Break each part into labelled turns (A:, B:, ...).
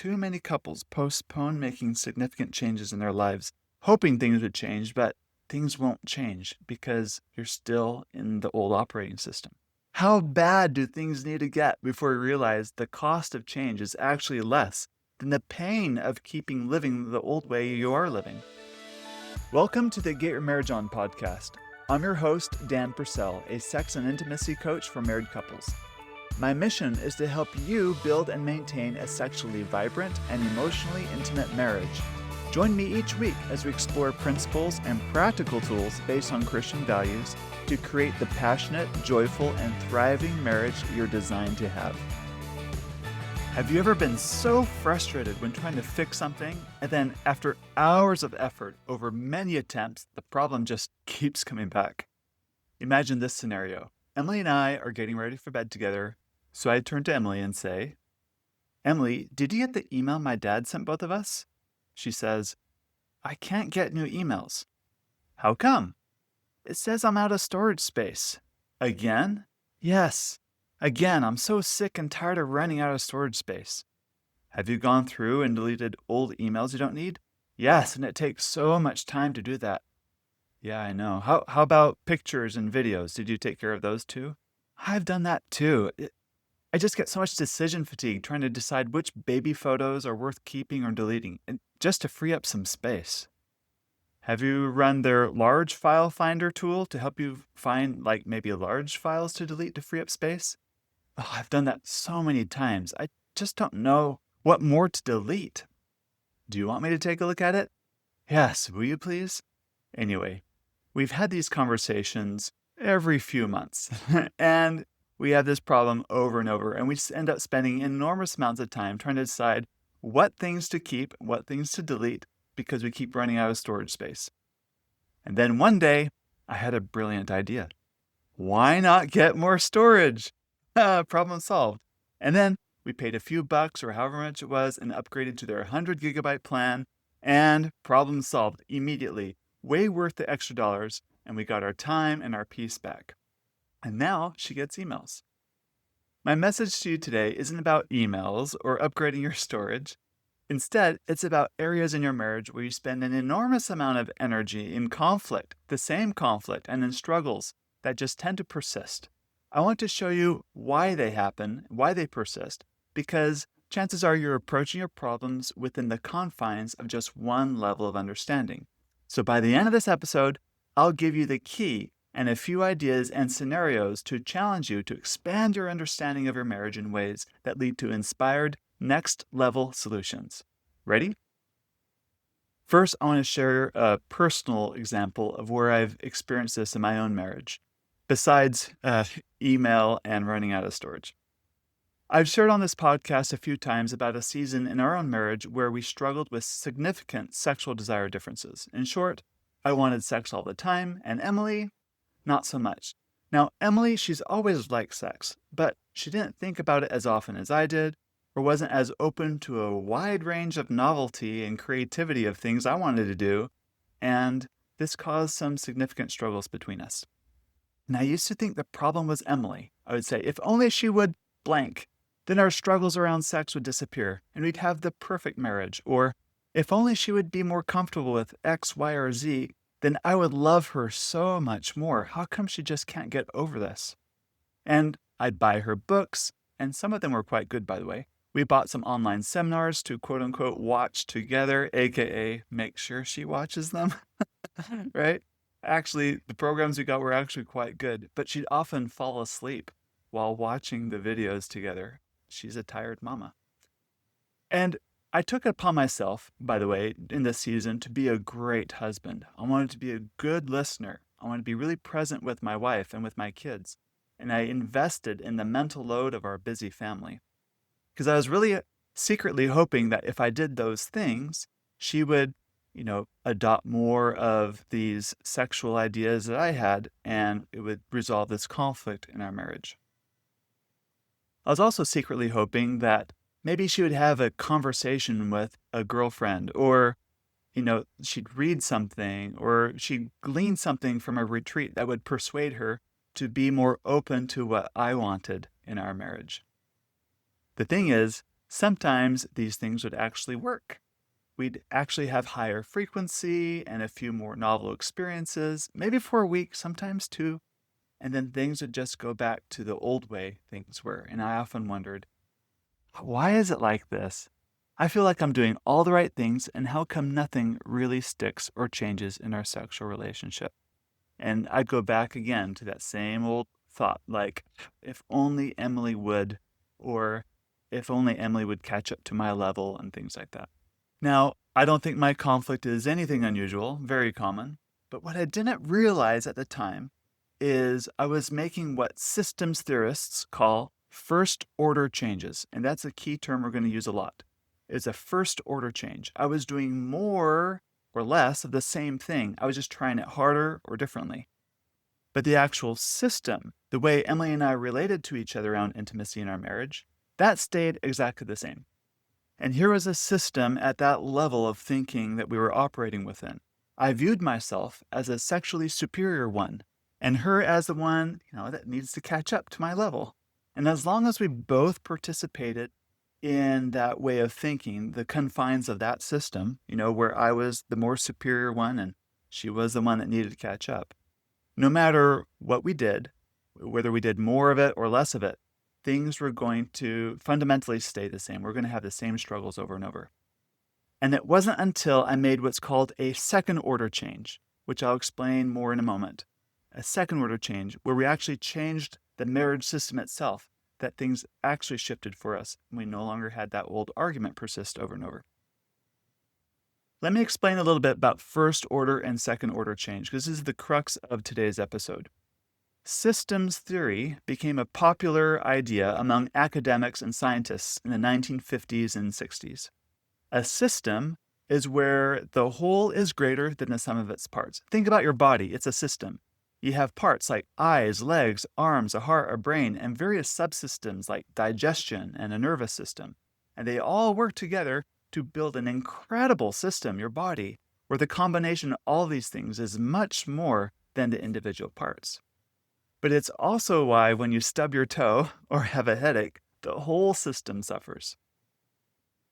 A: too many couples postpone making significant changes in their lives, hoping things would change, but things won't change because you're still in the old operating system. How bad do things need to get before we realize the cost of change is actually less than the pain of keeping living the old way you are living? Welcome to the Get Your Marriage On podcast. I'm your host, Dan Purcell, a sex and intimacy coach for married couples. My mission is to help you build and maintain a sexually vibrant and emotionally intimate marriage. Join me each week as we explore principles and practical tools based on Christian values to create the passionate, joyful, and thriving marriage you're designed to have. Have you ever been so frustrated when trying to fix something, and then after hours of effort over many attempts, the problem just keeps coming back? Imagine this scenario. Emily and I are getting ready for bed together, so I turn to Emily and say, "Emily, did you get the email my dad sent both of us?" She says, "I can't get new emails." "How come?" "It says I'm out of storage space." "Again?" "Yes. Again, I'm so sick and tired of running out of storage space." "Have you gone through and deleted old emails you don't need?" "Yes, and it takes so much time to do that." "Yeah, I know. How about pictures and videos? Did you take care of those too?" "I've done that too. I just get so much decision fatigue trying to decide which baby photos are worth keeping or deleting, and just to free up some space." "Have you run their large file finder tool to help you find maybe large files to delete to free up space?" "Oh, I've done that so many times. I just don't know what more to delete." "Do you want me to take a look at it?" "Yes, will you please?" Anyway, we've had these conversations every few months, and we have this problem over and over, and we end up spending enormous amounts of time trying to decide what things to keep, what things to delete, because we keep running out of storage space. And then one day, I had a brilliant idea. Why not get more storage? Problem solved. And then we paid a few bucks or however much it was and upgraded to their 100 gigabyte plan, and problem solved immediately. Way worth the extra dollars, and we got our time and our peace back. And now she gets emails. My message to you today isn't about emails or upgrading your storage. Instead, it's about areas in your marriage where you spend an enormous amount of energy in conflict, the same conflict, and in struggles that just tend to persist. I want to show you why they happen, why they persist, because chances are you're approaching your problems within the confines of just one level of understanding. So by the end of this episode, I'll give you the key and a few ideas and scenarios to challenge you to expand your understanding of your marriage in ways that lead to inspired, next-level solutions. Ready? First, I want to share a personal example of where I've experienced this in my own marriage, besides email and running out of storage. I've shared on this podcast a few times about a season in our own marriage where we struggled with significant sexual desire differences. In short, I wanted sex all the time, and Emily, not so much. Now, Emily, she's always liked sex, but she didn't think about it as often as I did, or wasn't as open to a wide range of novelty and creativity of things I wanted to do, and this caused some significant struggles between us. And I used to think the problem was Emily. I would say, if only she would blank, then our struggles around sex would disappear, and we'd have the perfect marriage. Or, if only she would be more comfortable with X, Y, or Z, then I would love her so much more. How come she just can't get over this? And I'd buy her books, and some of them were quite good, by the way. We bought some online seminars to quote-unquote watch together, aka make sure she watches them, right? Actually, the programs we got were actually quite good, but she'd often fall asleep while watching the videos together. She's a tired mama. And I took it upon myself, by the way, in this season to be a great husband. I wanted to be a good listener. I wanted to be really present with my wife and with my kids. And I invested in the mental load of our busy family. Because I was really secretly hoping that if I did those things, she would, adopt more of these sexual ideas that I had, and it would resolve this conflict in our marriage. I was also secretly hoping that maybe she would have a conversation with a girlfriend, or, she'd read something, or she'd glean something from a retreat that would persuade her to be more open to what I wanted in our marriage. The thing is, sometimes these things would actually work. We'd actually have higher frequency and a few more novel experiences, maybe for a week, sometimes two, and then things would just go back to the old way things were. And I often wondered, why is it like this? I feel like I'm doing all the right things, and how come nothing really sticks or changes in our sexual relationship? And I'd go back again to that same old thought, like, if only Emily would, or if only Emily would catch up to my level, and things like that. Now, I don't think my conflict is anything unusual, very common, but what I didn't realize at the time is I was making what systems theorists call first order changes. And that's a key term we're going to use a lot. It's a first order change. I was doing more or less of the same thing. I was just trying it harder or differently. But the actual system, the way Emily and I related to each other around intimacy in our marriage, that stayed exactly the same. And here was a system at that level of thinking that we were operating within. I viewed myself as a sexually superior one, and her as the one, that needs to catch up to my level. And as long as we both participated in that way of thinking, the confines of that system, where I was the more superior one and she was the one that needed to catch up, no matter what we did, whether we did more of it or less of it, things were going to fundamentally stay the same. We're going to have the same struggles over and over. And it wasn't until I made what's called a second order change, which I'll explain more in a moment, a second order change where we actually changed the marriage system itself, that things actually shifted for us. We no longer had that old argument persist over and over. Let me explain a little bit about first order and second order change, because this is the crux of today's episode. Systems theory became a popular idea among academics and scientists in the 1950s and 60s. A system is where the whole is greater than the sum of its parts. Think about your body. It's a system. You have parts like eyes, legs, arms, a heart, a brain, and various subsystems like digestion and a nervous system. And they all work together to build an incredible system, your body, where the combination of all these things is much more than the individual parts. But it's also why when you stub your toe or have a headache, the whole system suffers.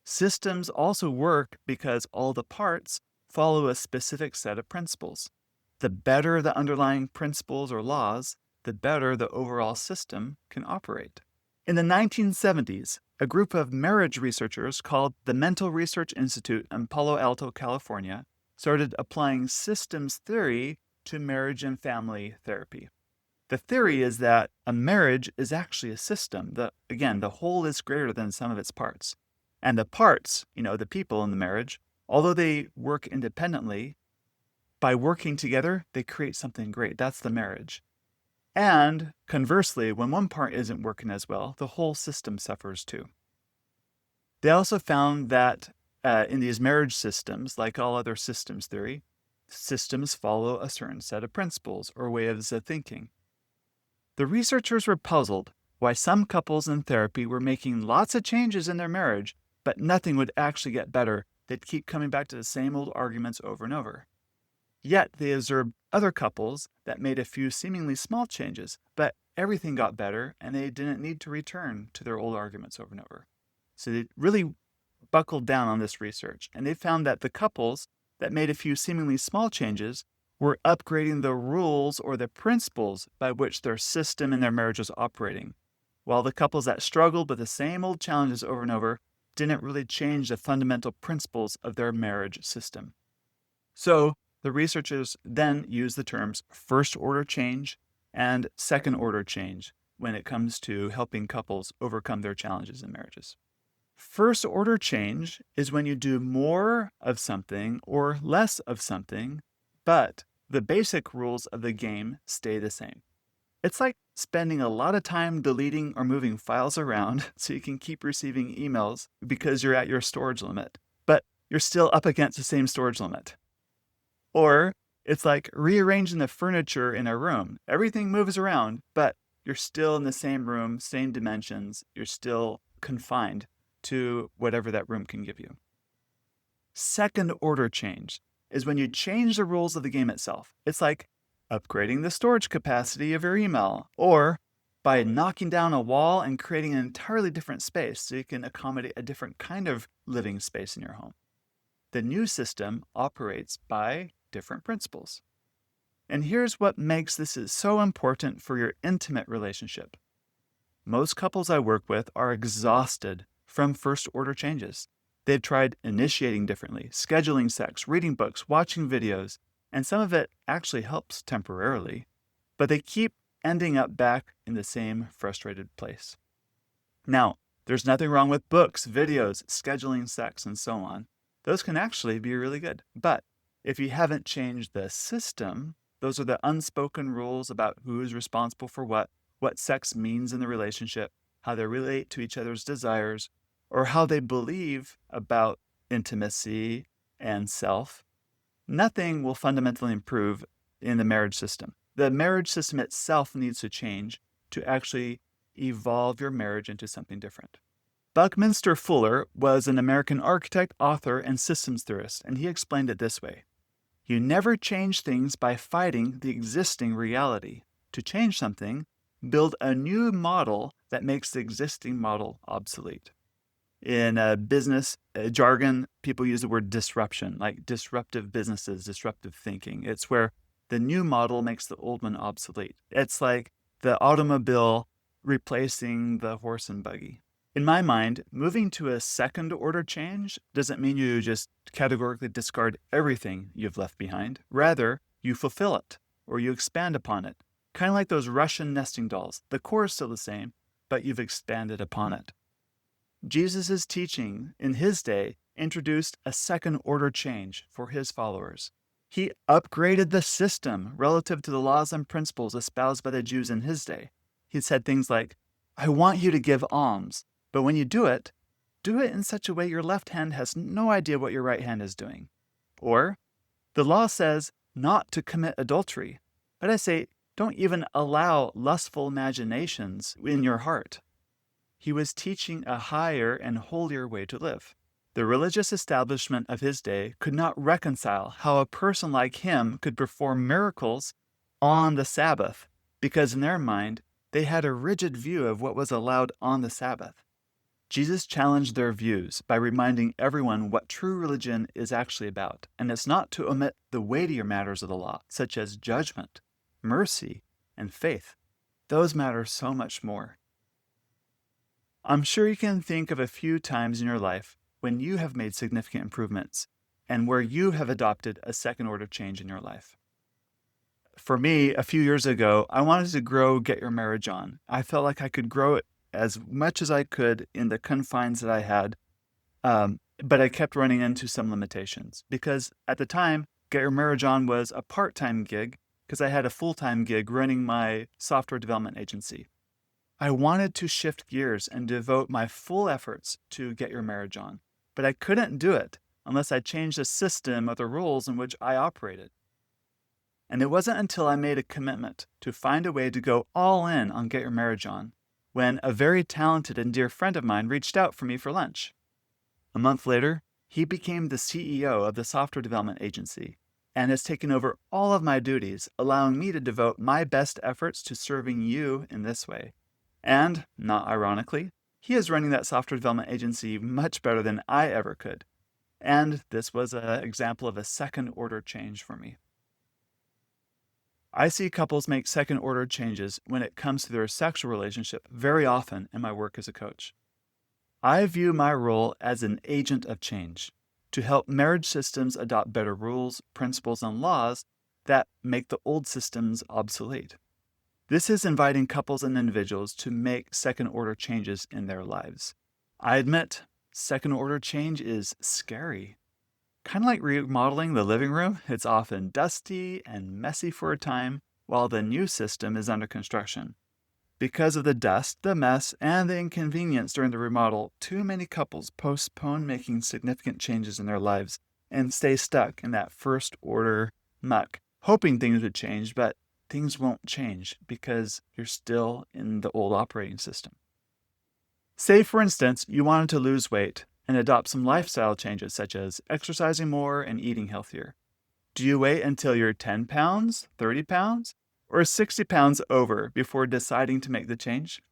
A: Systems also work because all the parts follow a specific set of principles. The better the underlying principles or laws, the better the overall system can operate. In the 1970s, a group of marriage researchers called the Mental Research Institute in Palo Alto, California, started applying systems theory to marriage and family therapy. The theory is that a marriage is actually a system. The whole is greater than the sum of its parts. And the parts, the people in the marriage, although they work independently, by working together, they create something great. That's the marriage. And conversely, when one part isn't working as well, the whole system suffers too. They also found that in these marriage systems, like all other systems theory, systems follow a certain set of principles or ways of thinking. The researchers were puzzled why some couples in therapy were making lots of changes in their marriage, but nothing would actually get better. They'd keep coming back to the same old arguments over and over. Yet they observed other couples that made a few seemingly small changes, but everything got better and they didn't need to return to their old arguments over and over. So they really buckled down on this research, and they found that the couples that made a few seemingly small changes were upgrading the rules or the principles by which their system in their marriage was operating, while the couples that struggled with the same old challenges over and over didn't really change the fundamental principles of their marriage system. So the researchers then used the terms first order change and second order change when it comes to helping couples overcome their challenges in marriages. First order change is when you do more of something or less of something, but the basic rules of the game stay the same. It's like spending a lot of time deleting or moving files around so you can keep receiving emails because you're at your storage limit, but you're still up against the same storage limit. Or it's like rearranging the furniture in a room. Everything moves around, but you're still in the same room, same dimensions. You're still confined to whatever that room can give you. Second order change is when you change the rules of the game itself. It's like upgrading the storage capacity of your email, or by knocking down a wall and creating an entirely different space so you can accommodate a different kind of living space in your home. The new system operates by different principles. And here's what makes this so important for your intimate relationship. Most couples I work with are exhausted from first-order changes. They've tried initiating differently, scheduling sex, reading books, watching videos, and some of it actually helps temporarily, but they keep ending up back in the same frustrated place. Now, there's nothing wrong with books, videos, scheduling sex, and so on. Those can actually be really good. But if you haven't changed the system, those are the unspoken rules about who is responsible for what sex means in the relationship, how they relate to each other's desires, or how they believe about intimacy and self, nothing will fundamentally improve in the marriage system. The marriage system itself needs to change to actually evolve your marriage into something different. Buckminster Fuller was an American architect, author, and systems theorist, and he explained it this way. You never change things by fighting the existing reality. To change something, build a new model that makes the existing model obsolete. In business jargon, people use the word disruption, like disruptive businesses, disruptive thinking. It's where the new model makes the old one obsolete. It's like the automobile replacing the horse and buggy. In my mind, moving to a second order change doesn't mean you just categorically discard everything you've left behind. Rather, you fulfill it or you expand upon it. Kind of like those Russian nesting dolls. The core is still the same, but you've expanded upon it. Jesus' teaching in his day introduced a second order change for his followers. He upgraded the system relative to the laws and principles espoused by the Jews in his day. He said things like, I want you to give alms, but when you do it in such a way your left hand has no idea what your right hand is doing. Or, the law says not to commit adultery, but I say, don't even allow lustful imaginations in your heart. He was teaching a higher and holier way to live. The religious establishment of his day could not reconcile how a person like him could perform miracles on the Sabbath, because in their mind, they had a rigid view of what was allowed on the Sabbath. Jesus challenged their views by reminding everyone what true religion is actually about, and it's not to omit the weightier matters of the law, such as judgment, mercy, and faith. Those matter so much more. I'm sure you can think of a few times in your life when you have made significant improvements and where you have adopted a second order change in your life. For me, a few years ago, I wanted to grow Get Your Marriage On. I felt like I could grow it as much as I could in the confines that I had, but I kept running into some limitations because at the time, Get Your Marriage On was a part-time gig because I had a full-time gig running my software development agency. I wanted to shift gears and devote my full efforts to Get Your Marriage On, but I couldn't do it unless I changed the system of the rules in which I operated. And it wasn't until I made a commitment to find a way to go all in on Get Your Marriage On when a very talented and dear friend of mine reached out for me for lunch. A month later, he became the CEO of the software development agency and has taken over all of my duties, allowing me to devote my best efforts to serving you in this way. And, not ironically, he is running that software development agency much better than I ever could. And this was an example of a second order change for me. I see couples make second order changes when it comes to their sexual relationship very often in my work as a coach. I view my role as an agent of change to help marriage systems adopt better rules, principles, and laws that make the old systems obsolete. This is inviting couples and individuals to make second-order changes in their lives. I admit, second-order change is scary. Kind of like remodeling the living room, it's often dusty and messy for a time while the new system is under construction. Because of the dust, the mess, and the inconvenience during the remodel, too many couples postpone making significant changes in their lives and stay stuck in that first-order muck, hoping things would change, but things won't change because you're still in the old operating system. Say, for instance, you wanted to lose weight and adopt some lifestyle changes such as exercising more and eating healthier. Do you wait until you're 10 pounds, 30 pounds, or 60 pounds over before deciding to make the change?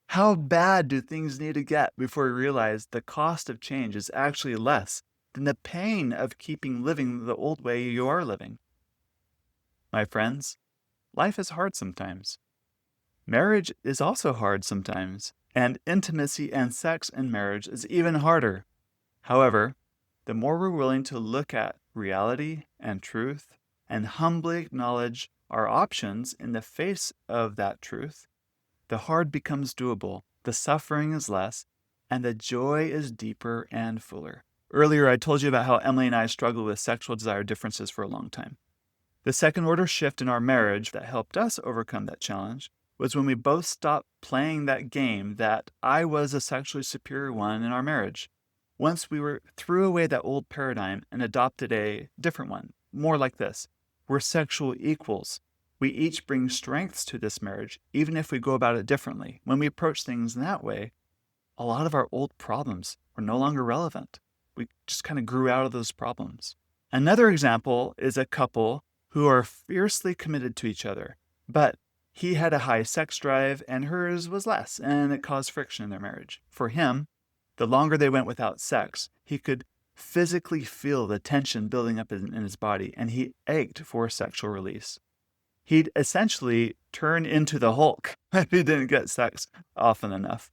A: How bad do things need to get before we realize the cost of change is actually less than the pain of keeping living the old way you are living? My friends, life is hard sometimes. Marriage is also hard sometimes, and intimacy and sex in marriage is even harder. However, the more we're willing to look at reality and truth and humbly acknowledge our options in the face of that truth, the hard becomes doable, the suffering is less, and the joy is deeper and fuller. Earlier, I told you about how Emily and I struggled with sexual desire differences for a long time. The second order shift in our marriage that helped us overcome that challenge was when we both stopped playing that game that I was a sexually superior one in our marriage. Once we threw away that old paradigm and adopted a different one, more like this: we're sexual equals. We each bring strengths to this marriage, even if we go about it differently. When we approach things in that way, a lot of our old problems were no longer relevant. We just kind of grew out of those problems. Another example is a couple who are fiercely committed to each other, but he had a high sex drive and hers was less, and it caused friction in their marriage. For him, the longer they went without sex, he could physically feel the tension building up in his body, and he ached for sexual release. He'd essentially turn into the Hulk if he didn't get sex often enough.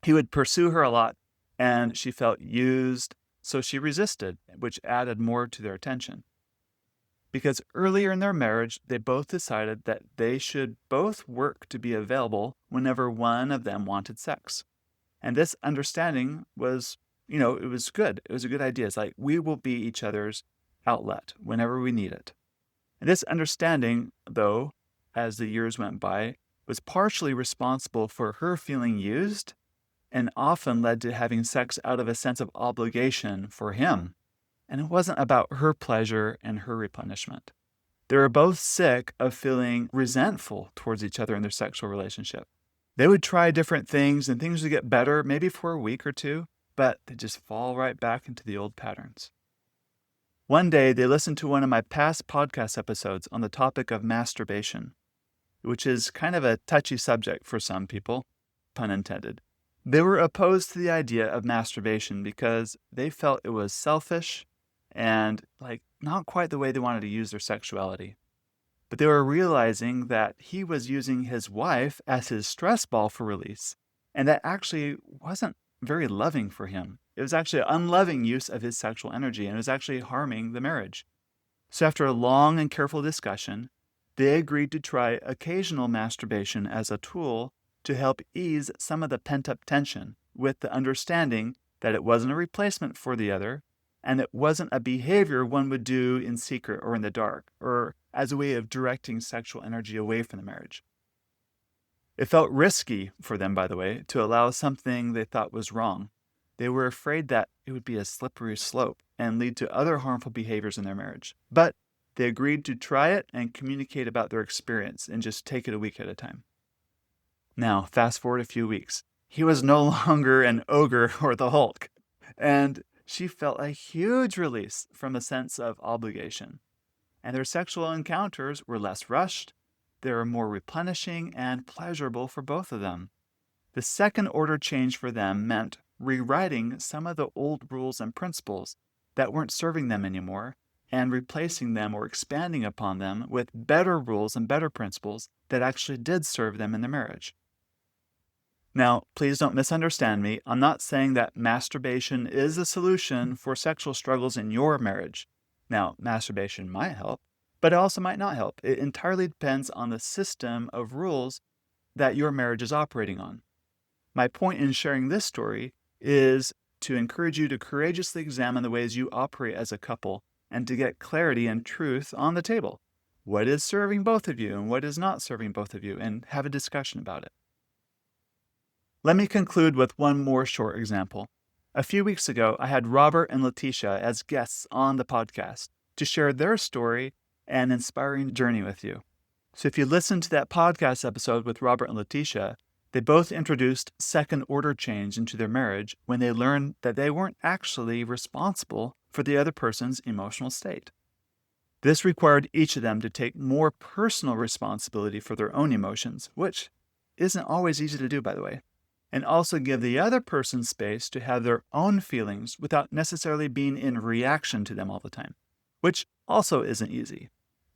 A: He would pursue her a lot, and she felt used, so she resisted, which added more to their attention. Because earlier in their marriage, they both decided that they should both work to be available whenever one of them wanted sex. And this understanding was, it was good. It was a good idea. It's like, we will be each other's outlet whenever we need it. And this understanding, though, as the years went by, was partially responsible for her feeling used and often led to having sex out of a sense of obligation for him. And it wasn't about her pleasure and her replenishment. They were both sick of feeling resentful towards each other in their sexual relationship. They would try different things and things would get better, maybe for a week or two, but they just fall right back into the old patterns. One day, they listened to one of my past podcast episodes on the topic of masturbation, which is kind of a touchy subject for some people, pun intended. They were opposed to the idea of masturbation because they felt it was selfish and not quite the way they wanted to use their sexuality. But they were realizing that he was using his wife as his stress ball for release, and that actually wasn't very loving for him. It was actually an unloving use of his sexual energy, and it was actually harming the marriage. So after a long and careful discussion, they agreed to try occasional masturbation as a tool to help ease some of the pent-up tension, with the understanding that it wasn't a replacement for the other, and it wasn't a behavior one would do in secret or in the dark, or as a way of directing sexual energy away from the marriage. It felt risky for them, by the way, to allow something they thought was wrong. They were afraid that it would be a slippery slope and lead to other harmful behaviors in their marriage. But they agreed to try it and communicate about their experience and just take it a week at a time. Now, fast forward a few weeks. He was no longer an ogre or the Hulk, and she felt a huge release from a sense of obligation. And their sexual encounters were less rushed, they were more replenishing and pleasurable for both of them. The second order change for them meant rewriting some of the old rules and principles that weren't serving them anymore and replacing them or expanding upon them with better rules and better principles that actually did serve them in their marriage. Now, please don't misunderstand me. I'm not saying that masturbation is a solution for sexual struggles in your marriage. Now, masturbation might help, but it also might not help. It entirely depends on the system of rules that your marriage is operating on. My point in sharing this story is to encourage you to courageously examine the ways you operate as a couple and to get clarity and truth on the table. What is serving both of you and what is not serving both of you, and have a discussion about it. Let me conclude with one more short example. A few weeks ago, I had Robert and Letitia as guests on the podcast to share their story and inspiring journey with you. So if you listen to that podcast episode with Robert and Letitia, they both introduced second order change into their marriage when they learned that they weren't actually responsible for the other person's emotional state. This required each of them to take more personal responsibility for their own emotions, which isn't always easy to do, by the way, and also give the other person space to have their own feelings without necessarily being in reaction to them all the time, which also isn't easy.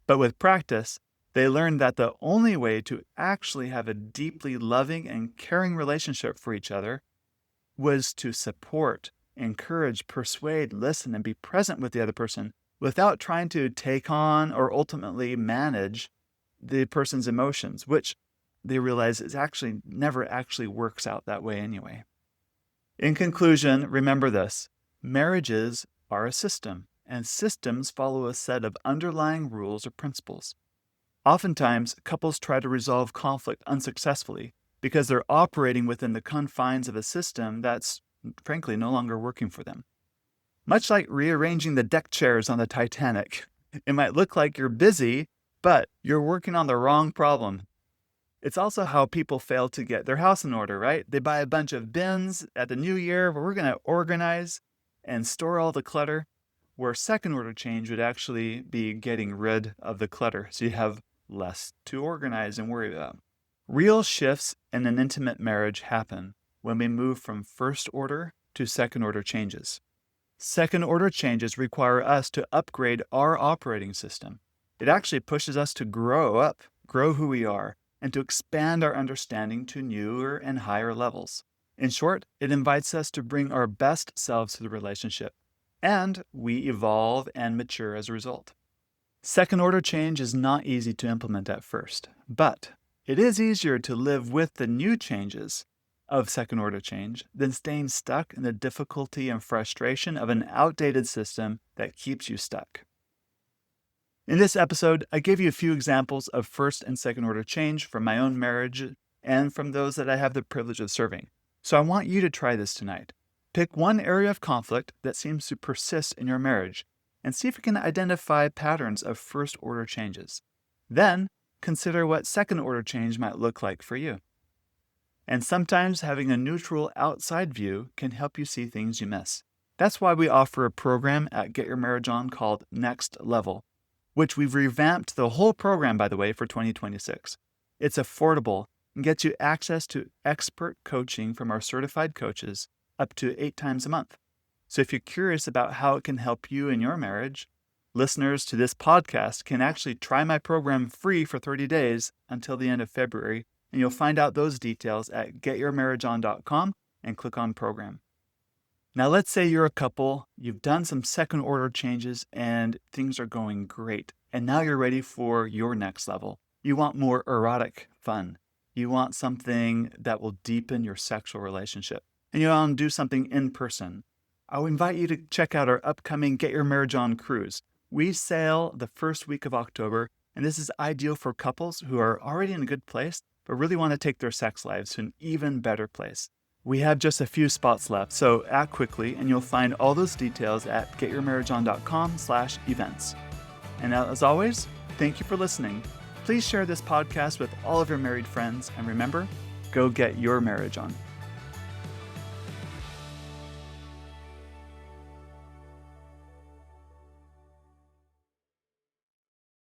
A: But with practice, they learned that the only way to actually have a deeply loving and caring relationship for each other was to support, encourage, persuade, listen, and be present with the other person without trying to take on or ultimately manage the person's emotions, which they realize is actually never actually works out that way anyway. In conclusion, remember this: marriages are a system, and systems follow a set of underlying rules or principles. Oftentimes, couples try to resolve conflict unsuccessfully because they're operating within the confines of a system that's, frankly, no longer working for them. Much like rearranging the deck chairs on the Titanic, it might look like you're busy, but you're working on the wrong problem. It's also how people fail to get their house in order, right? They buy a bunch of bins at the new year where we're going to organize and store all the clutter, where second order change would actually be getting rid of the clutter so you have less to organize and worry about. Real shifts in an intimate marriage happen when we move from first order to second order changes. Second order changes require us to upgrade our operating system. It actually pushes us to grow up, grow who we are, and to expand our understanding to newer and higher levels. In short, it invites us to bring our best selves to the relationship, and we evolve and mature as a result. Second order change is not easy to implement at first, but it is easier to live with the new changes of second order change than staying stuck in the difficulty and frustration of an outdated system that keeps you stuck. In this episode, I gave you a few examples of first and second order change from my own marriage and from those that I have the privilege of serving. So I want you to try this tonight. Pick one area of conflict that seems to persist in your marriage and see if you can identify patterns of first order changes. Then consider what second order change might look like for you. And sometimes having a neutral outside view can help you see things you miss. That's why we offer a program at Get Your Marriage On called Next Level, which we've revamped the whole program, by the way, for 2026. It's affordable and gets you access to expert coaching from our certified coaches up to 8 times a month. So if you're curious about how it can help you in your marriage, listeners to this podcast can actually try my program free for 30 days until the end of February, and you'll find out those details at getyourmarriageon.com and click on program. Now, let's say you're a couple, you've done some second order changes and things are going great, and now you're ready for your next level. You want more erotic fun. You want something that will deepen your sexual relationship, and you want to do something in person. I would invite you to check out our upcoming Get Your Marriage On cruise. We sail the first week of October, and this is ideal for couples who are already in a good place, but really want to take their sex lives to an even better place. We have just a few spots left, so act quickly, and you'll find all those details at getyourmarriageon.com/events. And as always, thank you for listening. Please share this podcast with all of your married friends, and remember, go get your marriage on.